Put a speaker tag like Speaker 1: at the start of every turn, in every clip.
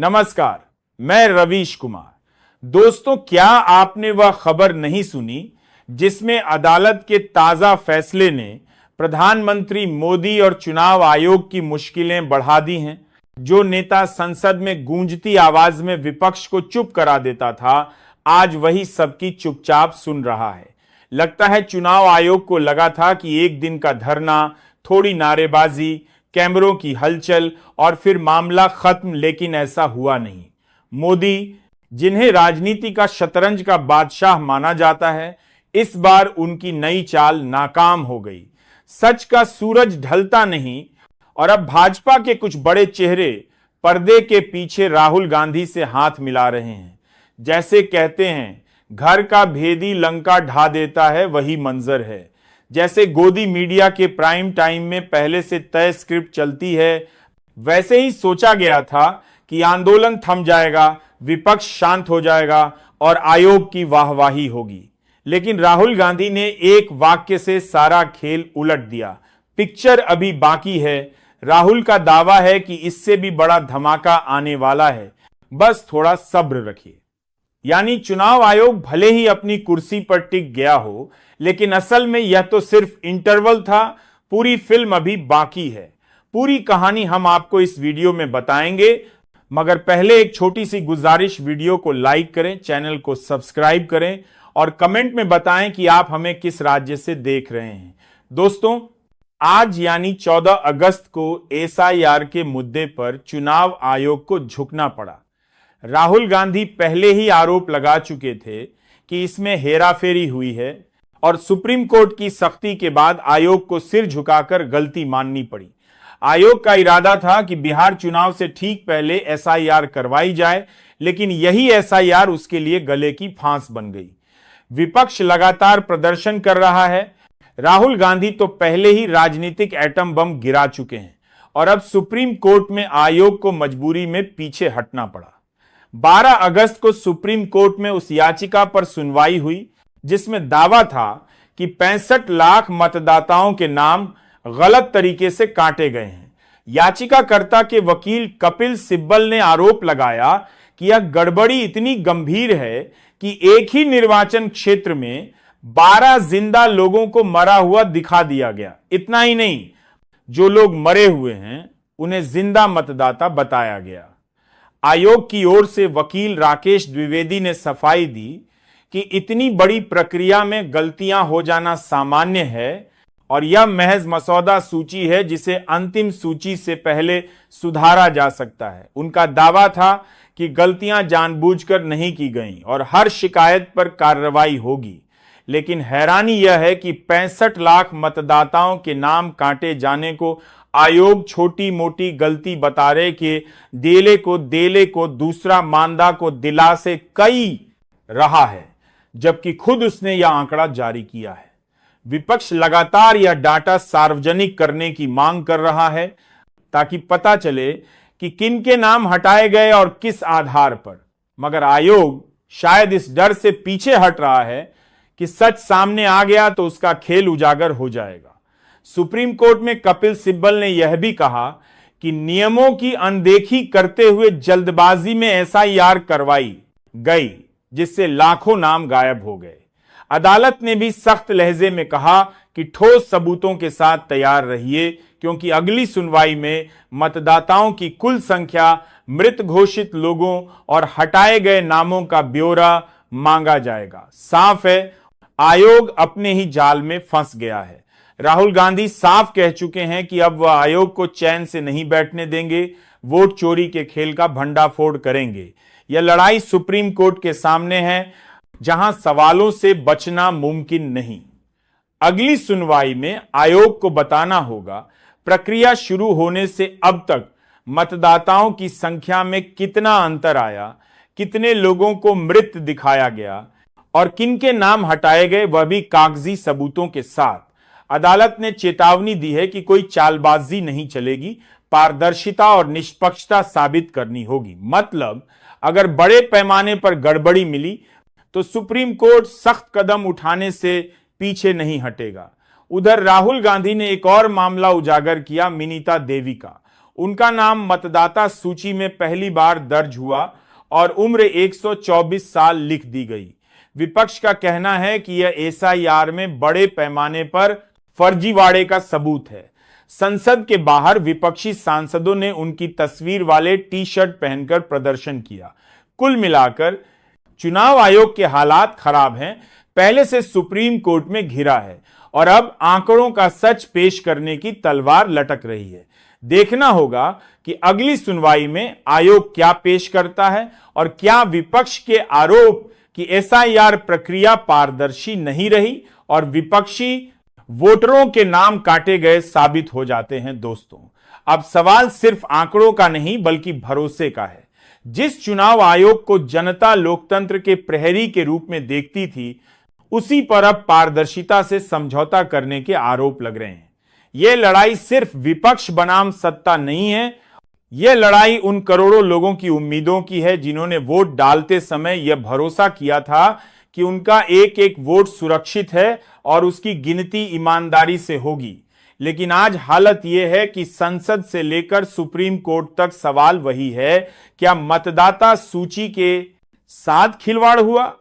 Speaker 1: नमस्कार, मैं रवीश कुमार। दोस्तों, क्या आपने वह खबर नहीं सुनी जिसमें अदालत के ताजा फैसले ने प्रधानमंत्री मोदी और चुनाव आयोग की मुश्किलें बढ़ा दी हैं? जो नेता संसद में गूंजती आवाज में विपक्ष को चुप करा देता था, आज वही सबकी चुपचाप सुन रहा है। लगता है चुनाव आयोग को लगा था कि एक दिन का धरना, थोड़ी नारेबाजी, कैमरों की हलचल और फिर मामला खत्म, लेकिन ऐसा हुआ नहीं। मोदी, जिन्हें राजनीति का शतरंज का बादशाह माना जाता है, इस बार उनकी नई चाल नाकाम हो गई। सच का सूरज ढलता नहीं और अब भाजपा के कुछ बड़े चेहरे पर्दे के पीछे राहुल गांधी से हाथ मिला रहे हैं। जैसे कहते हैं, घर का भेदी लंका ढा देता है, वही मंजर है। जैसे गोदी मीडिया के प्राइम टाइम में पहले से तय स्क्रिप्ट चलती है, वैसे ही सोचा गया था कि आंदोलन थम जाएगा, विपक्ष शांत हो जाएगा और आयोग की वाहवाही होगी। लेकिन राहुल गांधी ने एक वाक्य से सारा खेल उलट दिया। पिक्चर अभी बाकी है। राहुल का दावा है कि इससे भी बड़ा धमाका आने वाला है, बस थोड़ा सब्र रखिए। यानी चुनाव आयोग भले ही अपनी कुर्सी पर टिक गया हो, लेकिन असल में यह तो सिर्फ इंटरवल था। पूरी फिल्म अभी बाकी है। पूरी कहानी हम आपको इस वीडियो में बताएंगे, मगर पहले एक छोटी सी गुजारिश, वीडियो को लाइक करें, चैनल को सब्सक्राइब करें और कमेंट में बताएं कि आप हमें किस राज्य से देख रहे हैं। दोस्तों, आज यानी 14 अगस्त को एसआईआर के मुद्दे पर चुनाव आयोग को झुकना पड़ा। राहुल गांधी पहले ही आरोप लगा चुके थे कि इसमें हेराफेरी हुई है और सुप्रीम कोर्ट की सख्ती के बाद आयोग को सिर झुकाकर गलती माननी पड़ी। आयोग का इरादा था कि बिहार चुनाव से ठीक पहले एसआईआर करवाई जाए, लेकिन यही एसआईआर उसके लिए गले की फांस बन गई। विपक्ष लगातार प्रदर्शन कर रहा है। राहुल गांधी तो पहले ही राजनीतिक एटम बम गिरा चुके हैं और अब सुप्रीम कोर्ट में आयोग को मजबूरी में पीछे हटना पड़ा। 12 अगस्त को सुप्रीम कोर्ट में उस याचिका पर सुनवाई हुई जिसमें दावा था कि 65 लाख मतदाताओं के नाम गलत तरीके से काटे गए हैं। याचिकाकर्ता के वकील कपिल सिब्बल ने आरोप लगाया कि यह गड़बड़ी इतनी गंभीर है कि एक ही निर्वाचन क्षेत्र में 12 जिंदा लोगों को मरा हुआ दिखा दिया गया। इतना ही नहीं, जो लोग मरे हुए हैं उन्हें जिंदा मतदाता बताया गया। आयोग की ओर से वकील राकेश द्विवेदी ने सफाई दी कि इतनी बड़ी प्रक्रिया में गलतियां हो जाना सामान्य है और यह महज मसौदा सूची है जिसे अंतिम सूची से पहले सुधारा जा सकता है। उनका दावा था कि गलतियां जानबूझकर नहीं की गईं और हर शिकायत पर कार्रवाई होगी। लेकिन हैरानी यह है कि 65 लाख मतदाताओं के नाम काटे जाने को आयोग छोटी मोटी गलती बता रहे कि देले को दूसरा मानदा को दिला से कई रहा है, जबकि खुद उसने यह आंकड़ा जारी किया है। विपक्ष लगातार यह डाटा सार्वजनिक करने की मांग कर रहा है ताकि पता चले कि किन के नाम हटाए गए और किस आधार पर। मगर आयोग शायद इस डर से पीछे हट रहा है कि सच सामने आ गया तो उसका खेल उजागर हो जाएगा। सुप्रीम कोर्ट में कपिल सिब्बल ने यह भी कहा कि नियमों की अनदेखी करते हुए जल्दबाजी में एसआईआर करवाई गई, जिससे लाखों नाम गायब हो गए। अदालत ने भी सख्त लहजे में कहा कि ठोस सबूतों के साथ तैयार रहिए, क्योंकि अगली सुनवाई में मतदाताओं की कुल संख्या, मृत घोषित लोगों और हटाए गए नामों का ब्यौरा मांगा जाएगा। साफ है, आयोग अपने ही जाल में फंस गया है। राहुल गांधी साफ कह चुके हैं कि अब वह आयोग को चैन से नहीं बैठने देंगे, वोट चोरी के खेल का भंडाफोड़ करेंगे। यह लड़ाई सुप्रीम कोर्ट के सामने है, जहां सवालों से बचना मुमकिन नहीं। अगली सुनवाई में आयोग को बताना होगा प्रक्रिया शुरू होने से अब तक मतदाताओं की संख्या में कितना अंतर आया, कितने लोगों को मृत दिखाया गया और किन के नाम हटाए गए, वह भी कागजी सबूतों के साथ। अदालत ने चेतावनी दी है कि कोई चालबाजी नहीं चलेगी, पारदर्शिता और निष्पक्षता साबित करनी होगी। मतलब अगर बड़े पैमाने पर गड़बड़ी मिली तो सुप्रीम कोर्ट सख्त कदम उठाने से पीछे नहीं हटेगा। उधर राहुल गांधी ने एक और मामला उजागर किया, मिनीता देवी का। उनका नाम मतदाता सूची में पहली बार दर्ज हुआ और उम्र 124 साल लिख दी गई। विपक्ष का कहना है कि यह एसआईआर में बड़े पैमाने पर फर्जीवाड़े का सबूत है। संसद के बाहर विपक्षी सांसदों ने उनकी तस्वीर वाले टी शर्ट पहनकर प्रदर्शन किया। कुल मिलाकर चुनाव आयोग के हालात खराब हैं, पहले से सुप्रीम कोर्ट में घिरा है और अब आंकड़ों का सच पेश करने की तलवार लटक रही है। देखना होगा कि अगली सुनवाई में आयोग क्या पेश करता है और क्या विपक्ष के आरोप कि एसआईआर प्रक्रिया पारदर्शी नहीं रही और विपक्षी वोटरों के नाम काटे गए साबित हो जाते हैं। दोस्तों, अब सवाल सिर्फ आंकड़ों का नहीं बल्कि भरोसे का है। जिस चुनाव आयोग को जनता लोकतंत्र के प्रहरी के रूप में देखती थी, उसी पर अब पारदर्शिता से समझौता करने के आरोप लग रहे हैं। यह लड़ाई सिर्फ विपक्ष बनाम सत्ता नहीं है, यह लड़ाई उन करोड़ों लोगों की उम्मीदों की है जिन्होंने वोट डालते समय यह भरोसा किया था कि उनका एक एक वोट सुरक्षित है और उसकी गिनती ईमानदारी से होगी। लेकिन आज हालत यह है कि संसद से लेकर सुप्रीम कोर्ट तक सवाल वही है, क्या मतदाता सूची के साथ खिलवाड़ हुआ,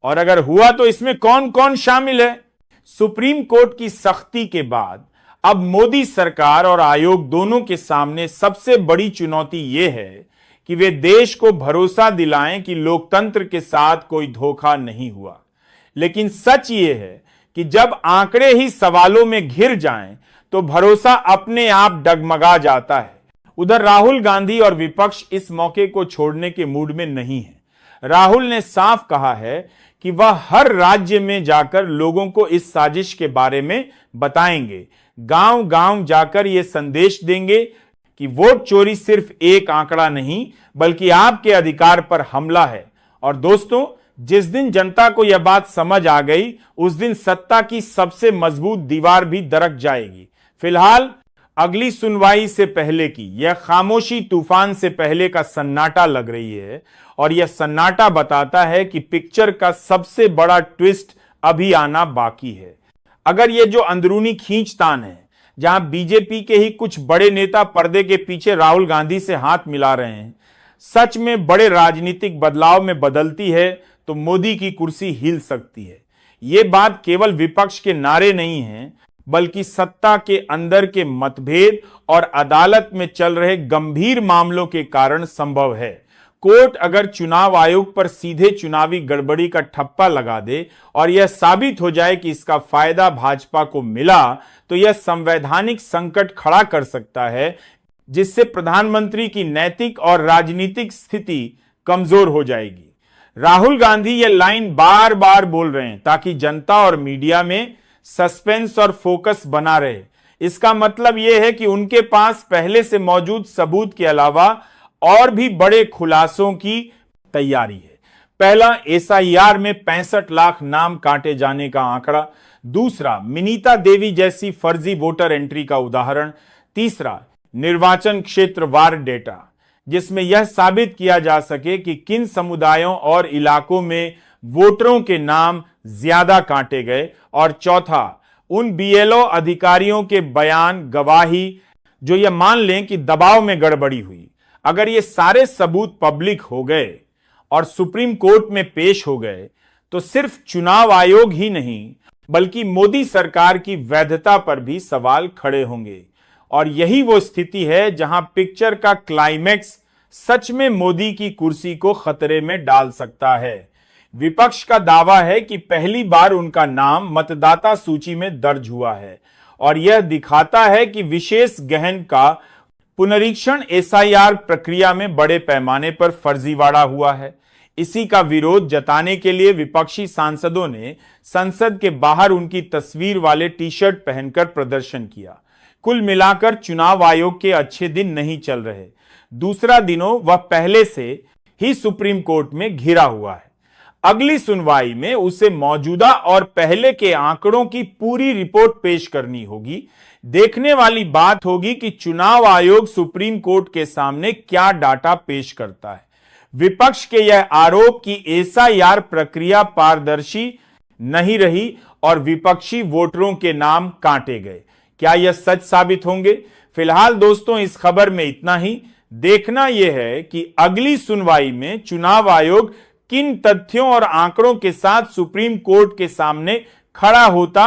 Speaker 1: और अगर हुआ तो इसमें कौन कौन शामिल है। सुप्रीम कोर्ट की सख्ती के बाद अब मोदी सरकार और आयोग दोनों के सामने सबसे बड़ी चुनौती यह है कि वे देश को भरोसा दिलाएं कि लोकतंत्र के साथ कोई धोखा नहीं हुआ। लेकिन सच यह है कि जब आंकड़े ही सवालों में घिर जाएं तो भरोसा अपने आप डगमगा जाता है। उधर राहुल गांधी और विपक्ष इस मौके को छोड़ने के मूड में नहीं है। राहुल ने साफ कहा है कि वह हर राज्य में जाकर लोगों को इस साजिश के बारे में बताएंगे, गांव गांव जाकर यह संदेश देंगे कि वोट चोरी सिर्फ एक आंकड़ा नहीं बल्कि आपके अधिकार पर हमला है। और दोस्तों, जिस दिन जनता को यह बात समझ आ गई, उस दिन सत्ता की सबसे मजबूत दीवार भी दरक जाएगी। फिलहाल अगली सुनवाई से पहले की यह खामोशी तूफान से पहले का सन्नाटा लग रही है और यह सन्नाटा बताता है कि पिक्चर का सबसे बड़ा ट्विस्ट अभी आना बाकी है। अगर यह जो अंदरूनी खींचतान है, जहां बीजेपी के ही कुछ बड़े नेता पर्दे के पीछे राहुल गांधी से हाथ मिला रहे हैं, सच में बड़े राजनीतिक बदलाव में बदलती है तो मोदी की कुर्सी हिल सकती है। यह बात केवल विपक्ष के नारे नहीं है बल्कि सत्ता के अंदर के मतभेद और अदालत में चल रहे गंभीर मामलों के कारण संभव है। कोर्ट अगर चुनाव आयोग पर सीधे चुनावी गड़बड़ी का ठप्पा लगा दे और यह साबित हो जाए कि इसका फायदा भाजपा को मिला, तो यह संवैधानिक संकट खड़ा कर सकता है जिससे प्रधानमंत्री की नैतिक और राजनीतिक स्थिति कमजोर हो जाएगी। राहुल गांधी यह लाइन बार बार बोल रहे हैं ताकि जनता और मीडिया में सस्पेंस और फोकस बना रहे। इसका मतलब यह है कि उनके पास पहले से मौजूद सबूत के अलावा और भी बड़े खुलासों की तैयारी है। पहला, एसआईआर में 65 लाख नाम काटे जाने का आंकड़ा। दूसरा, मिनीता देवी जैसी फर्जी वोटर एंट्री का उदाहरण। तीसरा, निर्वाचन क्षेत्र वार डेटा जिसमें यह साबित किया जा सके कि किन समुदायों और इलाकों में वोटरों के नाम ज्यादा काटे गए। और चौथा, उन बीएलओ अधिकारियों के बयान, गवाही जो यह मान लें कि दबाव में गड़बड़ी हुई। अगर ये सारे सबूत पब्लिक हो गए और सुप्रीम कोर्ट में पेश हो गए तो सिर्फ चुनाव आयोग ही नहीं बल्कि मोदी सरकार की वैधता पर भी सवाल खड़े होंगे। और यही वो स्थिति है जहां पिक्चर का क्लाइमैक्स सच में मोदी की कुर्सी को खतरे में डाल सकता है। विपक्ष का दावा है कि पहली बार उनका नाम मतदाता सूची में दर्ज हुआ है और यह दिखाता है कि विशेष गहन का पुनरीक्षण एसआईआर प्रक्रिया में बड़े पैमाने पर फर्जीवाड़ा हुआ है। इसी का विरोध जताने के लिए विपक्षी सांसदों ने संसद के बाहर उनकी तस्वीर वाले टी शर्ट पहनकर प्रदर्शन किया। कुल मिलाकर चुनाव आयोग के अच्छे दिन नहीं चल रहे। दूसरा दिनों वह पहले से ही सुप्रीम कोर्ट में घिरा हुआ है। अगली सुनवाई में उसे मौजूदा और पहले के आंकड़ों की पूरी रिपोर्ट पेश करनी होगी। देखने वाली बात होगी कि चुनाव आयोग सुप्रीम कोर्ट के सामने क्या डाटा पेश करता है। विपक्ष के यह आरोप कि एसआईआर प्रक्रिया पारदर्शी नहीं रही और विपक्षी वोटरों के नाम काटे गए, क्या यह सच साबित होंगे? फिलहाल दोस्तों इस खबर में इतना ही। देखना यह है कि अगली सुनवाई में चुनाव आयोग किन तथ्यों और आंकड़ों के साथ सुप्रीम कोर्ट के सामने खड़ा होता